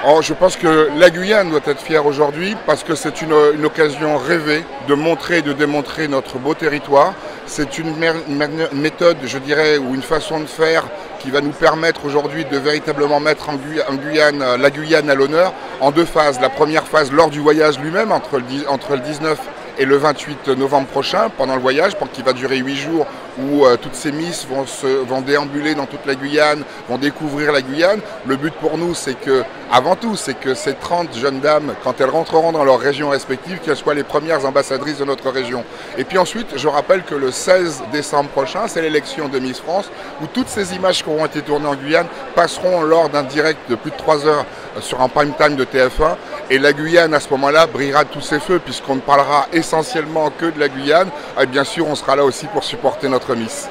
Oh, je pense que la Guyane doit être fière aujourd'hui parce que c'est une occasion rêvée de montrer et de démontrer notre beau territoire. C'est une méthode, je dirais, ou une façon de faire qui va nous permettre aujourd'hui de véritablement mettre la Guyane à l'honneur en deux phases. La première phase lors du voyage lui-même, entre le 19 et le 28 novembre prochain, pendant le voyage, qui va durer 8 jours, où toutes ces misses vont déambuler dans toute la Guyane, vont découvrir la Guyane. Le but pour nous, c'est que, avant tout, c'est que ces 30 jeunes dames, quand elles rentreront dans leurs régions respectives, qu'elles soient les premières ambassadrices de notre région. Et puis ensuite, je rappelle que le 16 décembre prochain, c'est l'élection de Miss France, où toutes ces images qui auront été tournées en Guyane passeront lors d'un direct de plus de 3 heures sur un prime time de TF1. Et la Guyane, à ce moment-là, brillera de tous ses feux, puisqu'on ne parlera essentiellement que de la Guyane. Et bien sûr, on sera là aussi pour supporter notre Miss.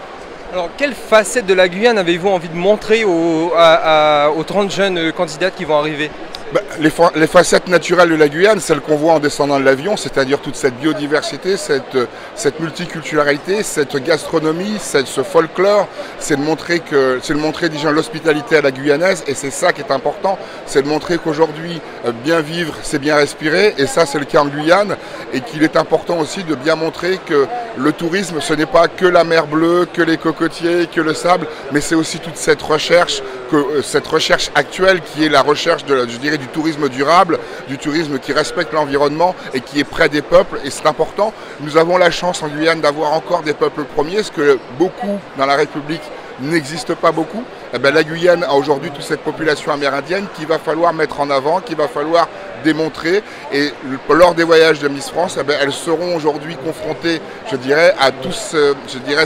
Alors, quelle facette de la Guyane avez-vous envie de montrer aux 30 jeunes candidates qui vont arriver ? Les facettes naturelles de la Guyane, celles qu'on voit en descendant de l'avion, c'est-à-dire toute cette biodiversité, cette multiculturalité, cette gastronomie, ce folklore, c'est de montrer déjà l'hospitalité à la guyanaise, et c'est ça qui est important, c'est de montrer qu'aujourd'hui, bien vivre, c'est bien respirer, et ça c'est le cas en Guyane, et qu'il est important aussi de bien montrer que le tourisme, ce n'est pas que la mer bleue, que les cocotiers, que le sable, mais c'est aussi toute cette recherche actuelle qui est la recherche du tourisme durable, du tourisme qui respecte l'environnement et qui est près des peuples, et c'est important. Nous avons la chance en Guyane d'avoir encore des peuples premiers, ce que beaucoup dans la République n'existe pas beaucoup. Eh bien, la Guyane a aujourd'hui toute cette population amérindienne qu'il va falloir mettre en avant, qu'il va falloir démontrer, et lors des voyages de Miss France, eh bien, elles seront aujourd'hui confrontées, je dirais, à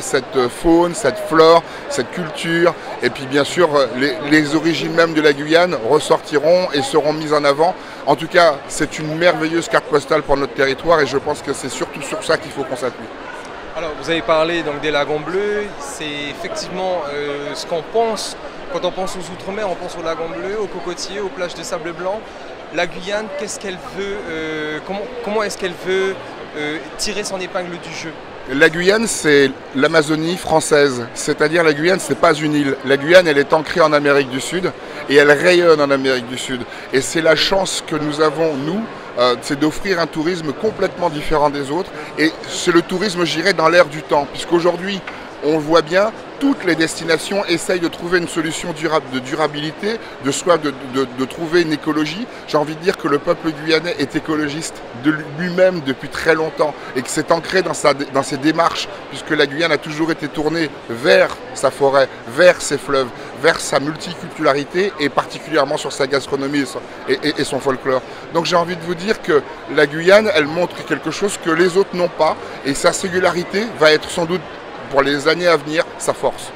cette faune, cette flore, cette culture, et puis bien sûr les origines même de la Guyane ressortiront et seront mises en avant. En tout cas, c'est une merveilleuse carte postale pour notre territoire, et je pense que c'est surtout sur ça qu'il faut qu'on s'appuie. Alors, vous avez parlé donc des lagons bleus, c'est effectivement ce qu'on pense. Quand on pense aux Outre-mer, on pense aux lagons bleus, aux cocotiers, aux plages de sable blanc. La Guyane, qu'est-ce qu'elle veut, comment est-ce qu'elle veut tirer son épingle du jeu ? La Guyane, c'est l'Amazonie française, c'est-à-dire la Guyane, c'est pas une île. La Guyane, elle est ancrée en Amérique du Sud et elle rayonne en Amérique du Sud. Et c'est la chance que nous avons, nous, c'est d'offrir un tourisme complètement différent des autres. Et c'est le tourisme, j'irais, dans l'air du temps, puisqu'aujourd'hui, on le voit bien, toutes les destinations essayent de trouver une solution de durabilité, de trouver une écologie. J'ai envie de dire que le peuple guyanais est écologiste de lui-même depuis très longtemps et que c'est ancré dans ses démarches, puisque la Guyane a toujours été tournée vers sa forêt, vers ses fleuves, vers sa multiculturalité et particulièrement sur sa gastronomie et son folklore. Donc j'ai envie de vous dire que la Guyane, elle montre quelque chose que les autres n'ont pas, et sa singularité va être sans doute pour les années à venir sa force.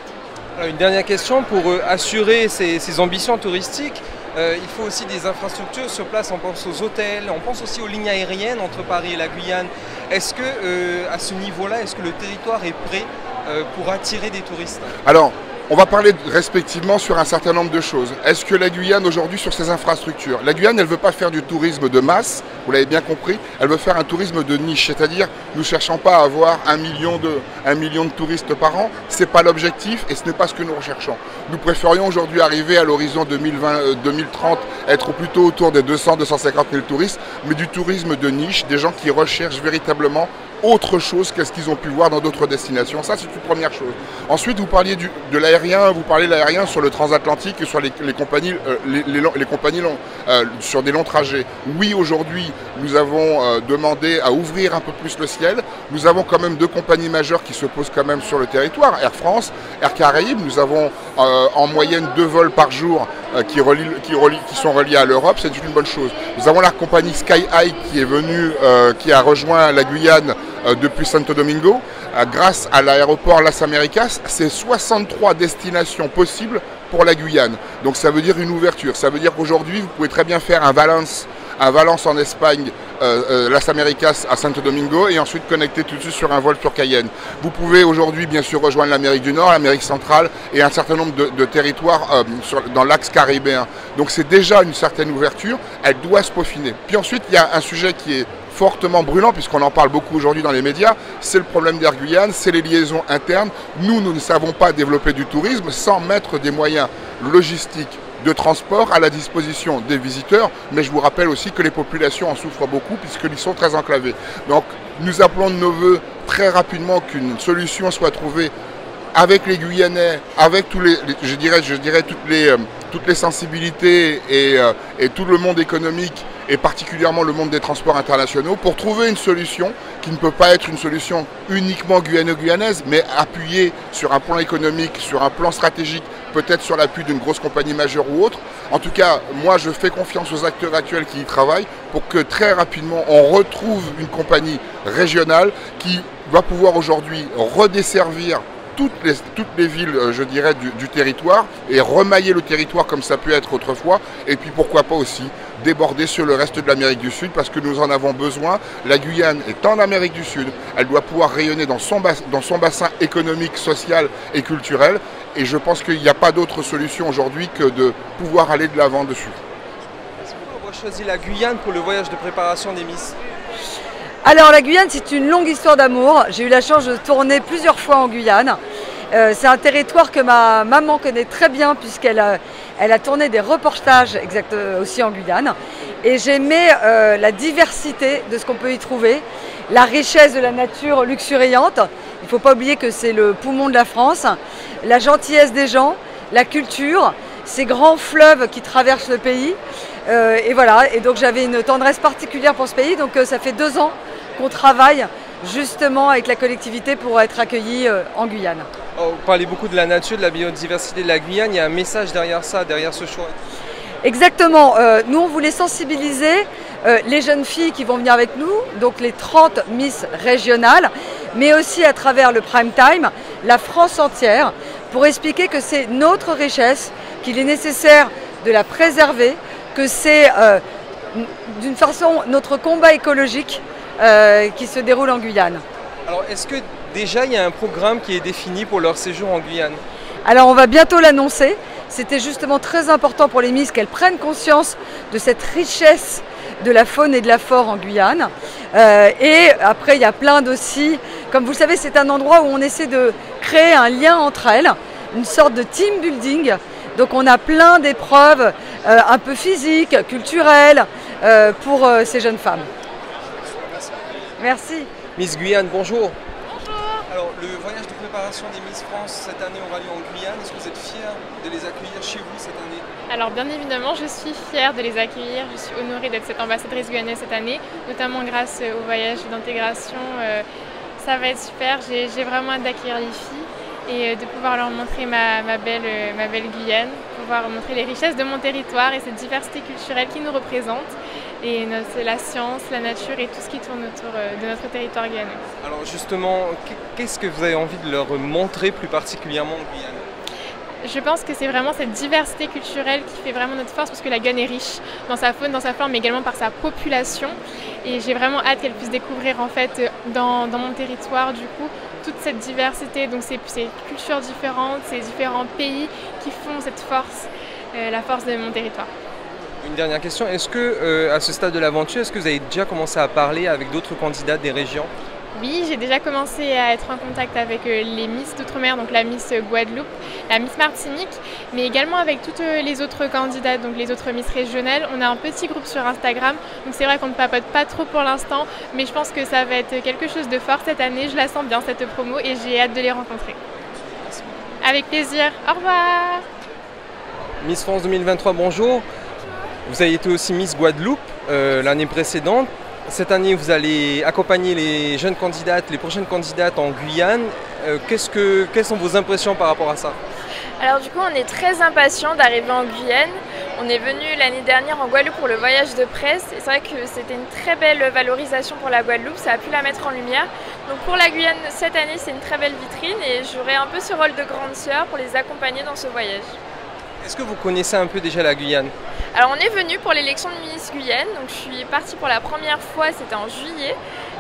Alors, une dernière question, pour assurer ces ambitions touristiques, il faut aussi des infrastructures sur place. On pense aux hôtels, on pense aussi aux lignes aériennes entre Paris et la Guyane. Est-ce que à ce niveau-là, est-ce que le territoire est prêt pour attirer des touristes ? Alors, on va parler respectivement sur un certain nombre de choses. Est-ce que la Guyane aujourd'hui sur ses infrastructures, la Guyane elle ne veut pas faire du tourisme de masse, vous l'avez bien compris, elle veut faire un tourisme de niche, c'est-à-dire nous ne cherchons pas à avoir 1 million de touristes par an, ce n'est pas l'objectif et ce n'est pas ce que nous recherchons. Nous préférions aujourd'hui arriver à l'horizon 2020-2030, être plutôt autour des 200-250 000 touristes, mais du tourisme de niche, des gens qui recherchent véritablement autre chose qu'est-ce qu'ils ont pu voir dans d'autres destinations. Ça, c'est une première chose. Ensuite, vous parliez de l'aérien, vous parlez de l'aérien sur le transatlantique et sur les compagnies, sur des longs trajets. Oui, aujourd'hui, nous avons demandé à ouvrir un peu plus le ciel. Nous avons quand même 2 compagnies majeures qui se posent quand même sur le territoire, Air France, Air Caraïbes. Nous avons en moyenne 2 vols par jour qui sont reliés à l'Europe, c'est une bonne chose. Nous avons la compagnie Sky High qui est venue, qui a rejoint la Guyane depuis Santo Domingo. Grâce à l'aéroport Las Américas, c'est 63 destinations possibles pour la Guyane. Donc ça veut dire une ouverture. Ça veut dire qu'aujourd'hui, vous pouvez très bien faire un Valence en Espagne, Las Américas à Santo Domingo, et ensuite connecter tout de suite sur un vol sur Cayenne. Vous pouvez aujourd'hui bien sûr rejoindre l'Amérique du Nord, l'Amérique centrale et un certain nombre de territoires dans l'axe caribéen. Donc c'est déjà une certaine ouverture, elle doit se peaufiner. Puis ensuite il y a un sujet qui est fortement brûlant, puisqu'on en parle beaucoup aujourd'hui dans les médias, c'est le problème d'Air Guyane, c'est les liaisons internes. Nous ne savons pas développer du tourisme sans mettre des moyens logistiques, de transport à la disposition des visiteurs, mais je vous rappelle aussi que les populations en souffrent beaucoup puisqu'ils sont très enclavés. Donc nous appelons de nos voeux très rapidement qu'une solution soit trouvée avec les Guyanais, avec tous les, je dirais toutes les sensibilités et tout le monde économique et particulièrement le monde des transports internationaux pour trouver une solution qui ne peut pas être une solution uniquement guyano-guyanaise, mais appuyée sur un plan économique, sur un plan stratégique, peut-être sur l'appui d'une grosse compagnie majeure ou autre. En tout cas, moi je fais confiance aux acteurs actuels qui y travaillent pour que très rapidement on retrouve une compagnie régionale qui va pouvoir aujourd'hui redesservir toutes les villes, je dirais, du territoire et remailler le territoire comme ça peut être autrefois. Et puis pourquoi pas aussi déborder sur le reste de l'Amérique du Sud parce que nous en avons besoin. La Guyane est en Amérique du Sud. Elle doit pouvoir rayonner dans son bassin économique, social et culturel. Et je pense qu'il n'y a pas d'autre solution aujourd'hui que de pouvoir aller de l'avant dessus. Est-ce qu'on peut avoir choisi la Guyane pour le voyage de préparation des Miss? Alors la Guyane, c'est une longue histoire d'amour. J'ai eu la chance de tourner plusieurs fois en Guyane. C'est un territoire que ma maman connaît très bien puisqu'elle a tourné des reportages aussi en Guyane. Et j'aimais la diversité de ce qu'on peut y trouver, la richesse de la nature luxuriante. Il ne faut pas oublier que c'est le poumon de la France, la gentillesse des gens, la culture, ces grands fleuves qui traversent le pays. Et voilà, et donc j'avais une tendresse particulière pour ce pays. Donc ça fait 2 ans qu'on travaille justement avec la collectivité pour être accueillis en Guyane. Oh, vous parlez beaucoup de la nature, de la biodiversité de la Guyane. Il y a un message derrière ça, derrière ce choix. Exactement. Nous, on voulait sensibiliser les jeunes filles qui vont venir avec nous, donc les 30 Miss régionales, mais aussi à travers le prime time, la France entière, pour expliquer que c'est notre richesse, qu'il est nécessaire de la préserver, que c'est d'une façon notre combat écologique qui se déroule en Guyane. Alors, est-ce que déjà il y a un programme qui est défini pour leur séjour en Guyane? Alors, on va bientôt l'annoncer. C'était justement très important pour les Miss qu'elles prennent conscience de cette richesse de la faune et de la flore en Guyane. Et après, il y a plein d'aussi. Comme vous le savez, c'est un endroit où on essaie de créer un lien entre elles, une sorte de team building. Donc, on a plein d'épreuves un peu physiques, culturelles pour ces jeunes femmes. Merci. Miss Guyane, bonjour. Bonjour. Alors, le voyage de préparation des Miss France cette année aura lieu en Guyane. Est-ce que vous êtes fiers de les accueillir chez vous cette année? Alors bien évidemment, je suis fière de les accueillir. Je suis honorée d'être cette ambassadrice guyanaise cette année, notamment grâce au voyage d'intégration. Ça va être super. J'ai vraiment hâte d'accueillir les filles et de pouvoir leur montrer ma belle Guyane, pouvoir montrer les richesses de mon territoire et cette diversité culturelle qui nous représente. Et la science, la nature et tout ce qui tourne autour de notre territoire guyanais. Alors justement, qu'est-ce que vous avez envie de leur montrer plus particulièrement en Guyane? Je pense que c'est vraiment cette diversité culturelle qui fait vraiment notre force parce que la Guyane est riche dans sa faune, dans sa flore, mais également par sa population. Et j'ai vraiment hâte qu'elle puisse découvrir en fait dans mon territoire du coup toute cette diversité, donc ces cultures différentes, ces différents pays qui font cette force, la force de mon territoire. Une dernière question, est-ce que à ce stade de l'aventure, est-ce que vous avez déjà commencé à parler avec d'autres candidats des régions? Oui, j'ai déjà commencé à être en contact avec les Miss d'Outre-mer, donc la Miss Guadeloupe, la Miss Martinique, mais également avec toutes les autres candidates, donc les autres Miss régionales. On a un petit groupe sur Instagram, donc c'est vrai qu'on ne papote pas trop pour l'instant, mais je pense que ça va être quelque chose de fort cette année. Je la sens bien cette promo et j'ai hâte de les rencontrer. Avec plaisir, au revoir. Miss France 2023, bonjour. Vous avez été aussi Miss Guadeloupe l'année précédente. Cette année, vous allez accompagner les jeunes candidates, les prochaines candidates en Guyane. Quelles sont vos impressions par rapport à ça? Alors du coup, on est très impatients d'arriver en Guyane. On est venu l'année dernière en Guadeloupe pour le voyage de presse. Et c'est vrai que c'était une très belle valorisation pour la Guadeloupe, ça a pu la mettre en lumière. Donc pour la Guyane, cette année, c'est une très belle vitrine et j'aurai un peu ce rôle de grande sœur pour les accompagner dans ce voyage. Est-ce que vous connaissez un peu déjà la Guyane? Alors on est venu pour l'élection de Miss Guyane, donc je suis partie pour la première fois, c'était en juillet.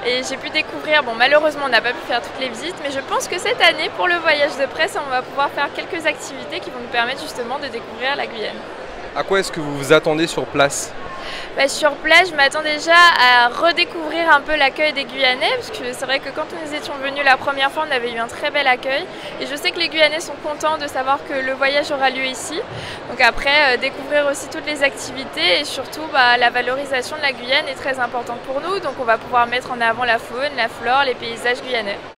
Et j'ai pu découvrir, bon malheureusement on n'a pas pu faire toutes les visites, mais je pense que cette année pour le voyage de presse, on va pouvoir faire quelques activités qui vont nous permettre justement de découvrir la Guyane. À quoi est-ce que vous vous attendez sur place? Sur place, je m'attends déjà à redécouvrir un peu l'accueil des Guyanais, parce que c'est vrai que quand nous étions venus la première fois, on avait eu un très bel accueil. Et je sais que les Guyanais sont contents de savoir que le voyage aura lieu ici. Donc après, découvrir aussi toutes les activités et surtout la valorisation de la Guyane est très importante pour nous. Donc on va pouvoir mettre en avant la faune, la flore, les paysages guyanais.